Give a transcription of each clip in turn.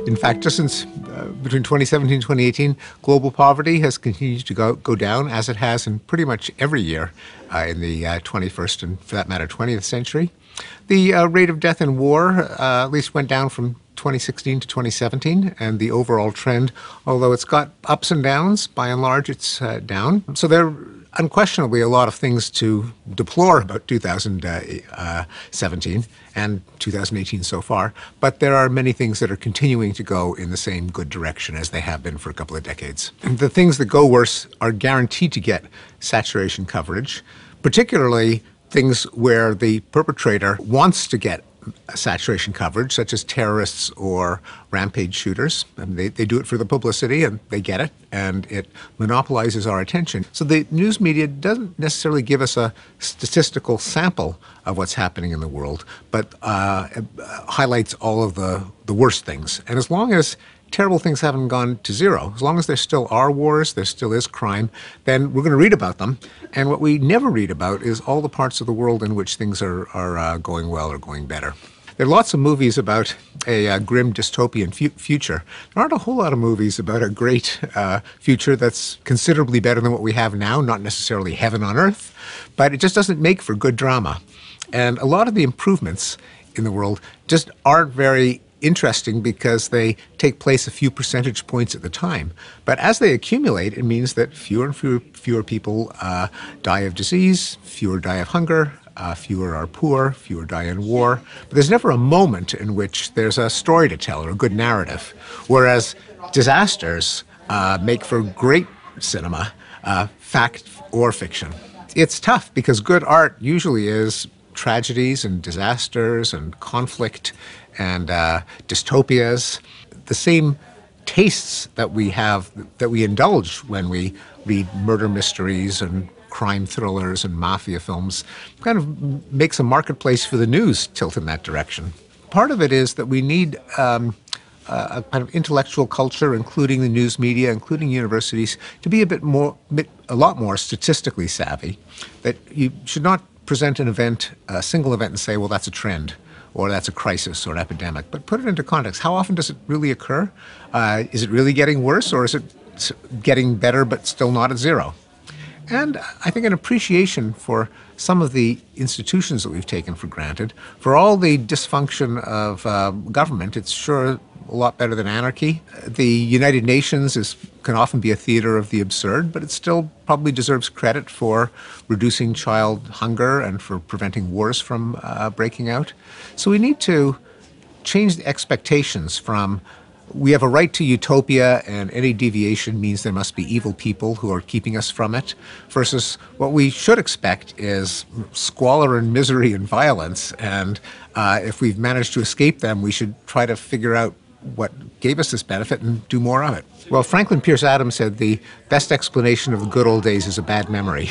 In fact, just since between 2017 and 2018, global poverty has continued to go down, as it has in pretty much every year in the 21st and, for that matter, 20th century. The rate of death in war at least went down from 2016 to 2017, and the overall trend, although it's got ups and downs, by and large it's down. So there are unquestionably a lot of things to deplore about 2017 and 2018 so far, but there are many things that are continuing to go in the same good direction as they have been for a couple of decades. The things that go worse are guaranteed to get saturation coverage, particularly things where the perpetrator wants to get saturation coverage, such as terrorists or rampage shooters. And they do it for the publicity, and they get it, and it monopolizes our attention. So the news media doesn't necessarily give us a statistical sample of what's happening in the world, but highlights all of the worst things. And as long as terrible things haven't gone to zero, as long as there still are wars, there still is crime, then we're going to read about them. And what we never read about is all the parts of the world in which things are going well or going better. There are lots of movies about a grim dystopian future. There aren't a whole lot of movies about a great future that's considerably better than what we have now, not necessarily heaven on earth, but it just doesn't make for good drama. And a lot of the improvements in the world just aren't very interesting because they take place a few percentage points at the time. But as they accumulate, it means that fewer and fewer people die of disease, fewer die of hunger, fewer are poor, fewer die in war. But there's never a moment in which there's a story to tell or a good narrative, whereas disasters make for great cinema, fact or fiction. It's tough because good art usually is tragedies and disasters and conflict and dystopias, the same tastes that we have, that we indulge when we read murder mysteries and crime thrillers and mafia films, kind of makes a marketplace for the news tilt in that direction. Part of it is that we need a kind of intellectual culture, including the news media, including universities, to be a lot more statistically savvy, that you should not present an event, a single event, and say, well, that's a trend, or that's a crisis or an epidemic, but put it into context. How often does it really occur? Is it really getting worse, or is it getting better but still not at zero? And I think an appreciation for some of the institutions that we've taken for granted. For all the dysfunction of government, it's sure a lot better than anarchy. The United Nations can often be a theater of the absurd, but it still probably deserves credit for reducing child hunger and for preventing wars from breaking out. So we need to change the expectations from we have a right to utopia and any deviation means there must be evil people who are keeping us from it, versus what we should expect is squalor and misery and violence. And if we've managed to escape them, we should try to figure out what gave us this benefit and do more of it. Well, Franklin Pierce Adams said the best explanation of the good old days is a bad memory.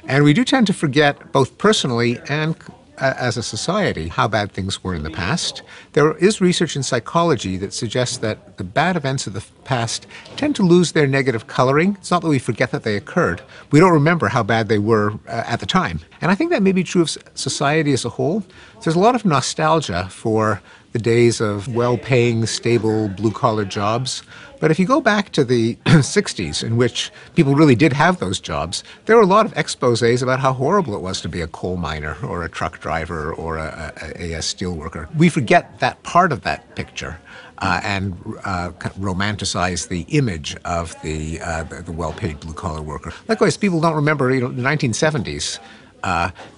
And we do tend to forget, both personally and as a society, how bad things were in the past. There is research in psychology that suggests that the bad events of the past tend to lose their negative coloring. It's not that we forget that they occurred. We don't remember how bad they were at the time. And I think that may be true of society as a whole. There's a lot of nostalgia for the days of well-paying, stable, blue-collar jobs. But if you go back to the 60s, in which people really did have those jobs, there were a lot of exposés about how horrible it was to be a coal miner or a truck driver or a steel worker. We forget that part of that picture and romanticize the image of the well-paid blue-collar worker. Likewise, people don't remember, the 1970s.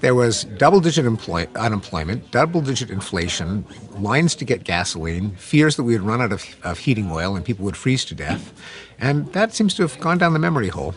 There was double-digit unemployment, double-digit inflation, lines to get gasoline, fears that we would run out of heating oil and people would freeze to death. And that seems to have gone down the memory hole.